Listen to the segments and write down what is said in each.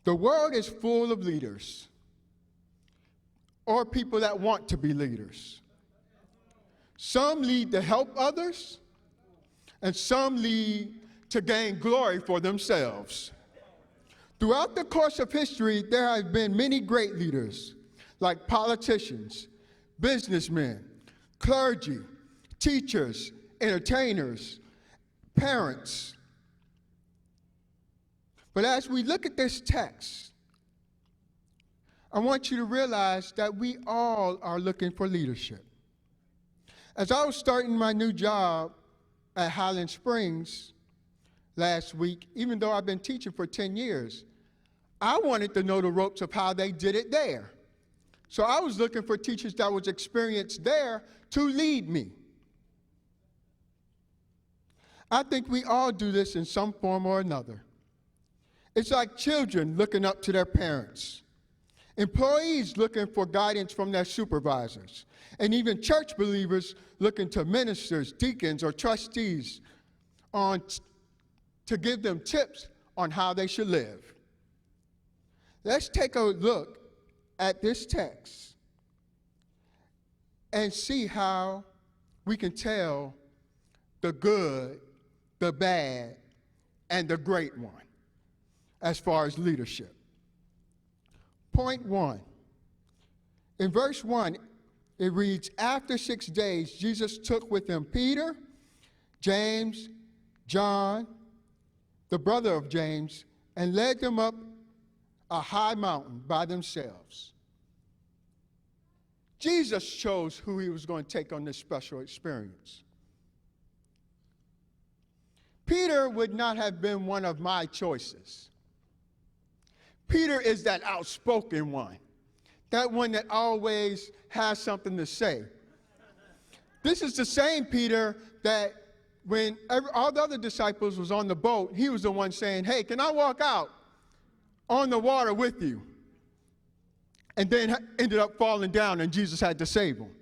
The world is full of leaders or people that want to be leaders. Some lead to help others, and some lead to gain glory for themselves. Throughout the course of history, there have been many great leaders, like politicians, businessmen, clergy, teachers, entertainers, parents. But as we look at this text, I want you to realize that we all are looking for leadership. As I was starting my new job at Highland Springs last week, even though I've been teaching for 10 years, I wanted to know the ropes of how they did it there. So I was looking for teachers that was experienced there to lead me. I think we all do this in some form or another. It's like children looking up to their parents, employees looking for guidance from their supervisors, and even church believers looking to ministers, deacons, or trustees to give them tips on how they should live. Let's take a look at this text and see how we can tell the good, the bad, and the great one as far as leadership. Point 1. In verse 1, it reads, "After 6 days, Jesus took with him Peter, James, John, the brother of James, and led them up a high mountain by themselves." Jesus chose who he was going to take on this special experience. Peter would not have been one of my choices. Peter is that outspoken one, that one that always has something to say. This is the same Peter that when all the other disciples was on the boat, he was the one saying, "Hey, can I walk out on the water with you?" And then ended up falling down, and Jesus had to save him.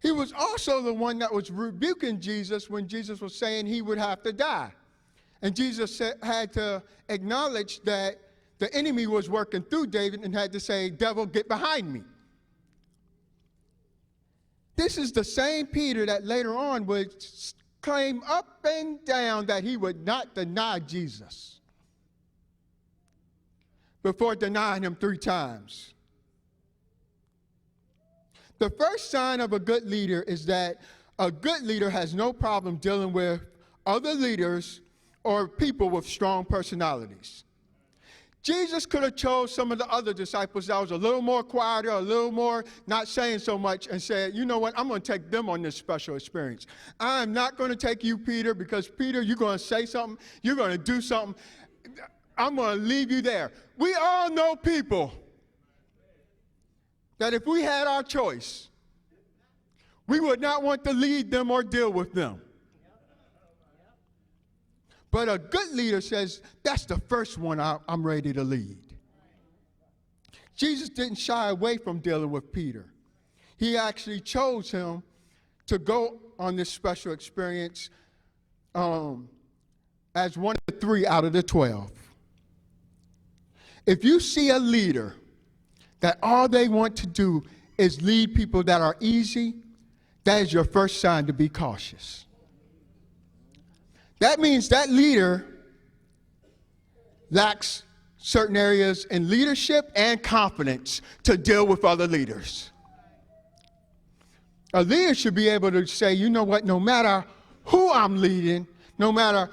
He was also the one that was rebuking Jesus when Jesus was saying he would have to die. And Jesus had to acknowledge that the enemy was working through David and had to say, "Devil, get behind me." This is the same Peter that later on would claim up and down that he would not deny Jesus before denying him 3 times. The first sign of a good leader is that a good leader has no problem dealing with other leaders or people with strong personalities. Jesus could have chose some of the other disciples that was a little more quieter, a little more not saying so much, and said, "You know what, I'm going to take them on this special experience. I'm not going to take you, Peter, because Peter, you're going to say something, you're going to do something. I'm going to leave you there." We all know people that if we had our choice, we would not want to lead them or deal with them. But a good leader says, "That's the first one I'm ready to lead." Jesus didn't shy away from dealing with Peter. He actually chose him to go on this special experience as one of the 3 out of the 12. If you see a leader that all they want to do is lead people that are easy, that is your first sign to be cautious. That means that leader lacks certain areas in leadership and confidence to deal with other leaders. A leader should be able to say, "You know what, no matter who I'm leading, no matter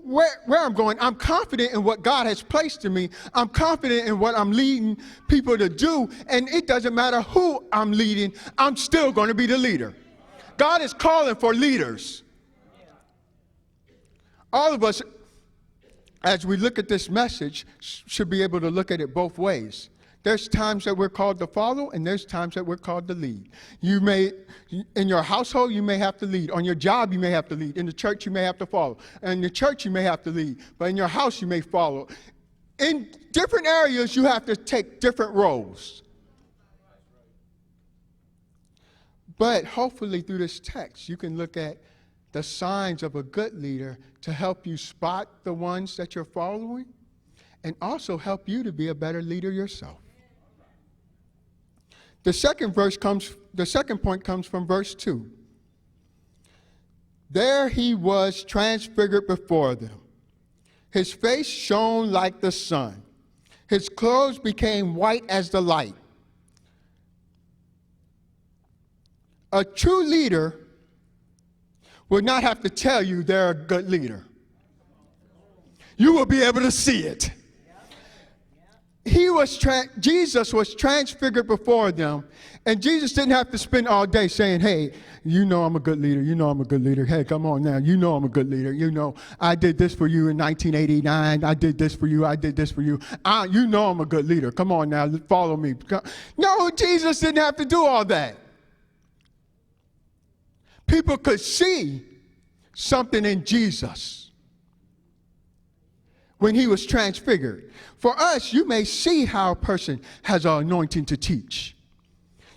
where I'm going, I'm confident in what God has placed in me. I'm confident in what I'm leading people to do, and it doesn't matter who I'm leading, I'm still going to be the leader." God is calling for leaders. All of us, as we look at this message, should be able to look at it both ways. There's times that we're called to follow, and there's times that we're called to lead. You may, in your household, you may have to lead. On your job, you may have to lead. In the church, you may have to follow. In the church, you may have to lead. But in your house, you may follow. In different areas, you have to take different roles. But hopefully through this text, you can look at the signs of a good leader to help you spot the ones that you're following and also help you to be a better leader yourself. The second point comes from verse 2. There he was transfigured before them. His face shone like the sun. His clothes became white as the light. A true leader will not have to tell you they're a good leader. You will be able to see it. Jesus was transfigured before them, and Jesus didn't have to spend all day saying, hey, you know I'm a good leader, you know I'm a good leader, hey, come on now, you know I'm a good leader, you know I did this for you in 1989, I did this for you, I did this for you, you know I'm a good leader, come on now, follow me. No, Jesus didn't have to do all that. People could see something in Jesus when he was transfigured. For us, you may see how a person has an anointing to teach.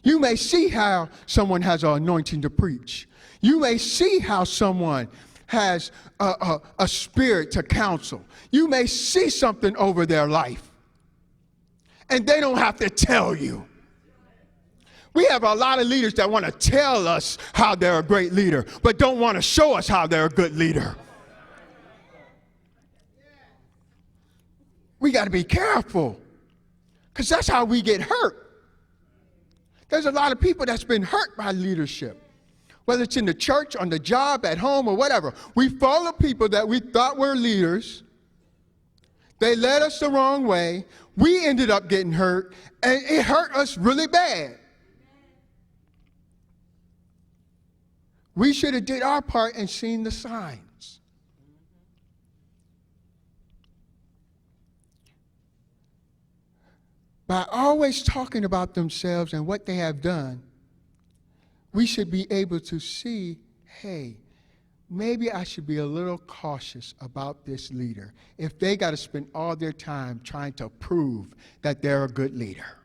You may see how someone has an anointing to preach. You may see how someone has a spirit to counsel. You may see something over their life, and they don't have to tell you. We have a lot of leaders that want to tell us how they're a great leader, but don't want to show us how they're a good leader. We got to be careful, because that's how we get hurt. There's a lot of people that's been hurt by leadership, whether it's in the church, on the job, at home, or whatever. We follow people that we thought were leaders. They led us the wrong way. We ended up getting hurt, and it hurt us really bad. We should have did our part and seen the signs. By always talking about themselves and what they have done, we should be able to see, hey, maybe I should be a little cautious about this leader if they got to spend all their time trying to prove that they're a good leader.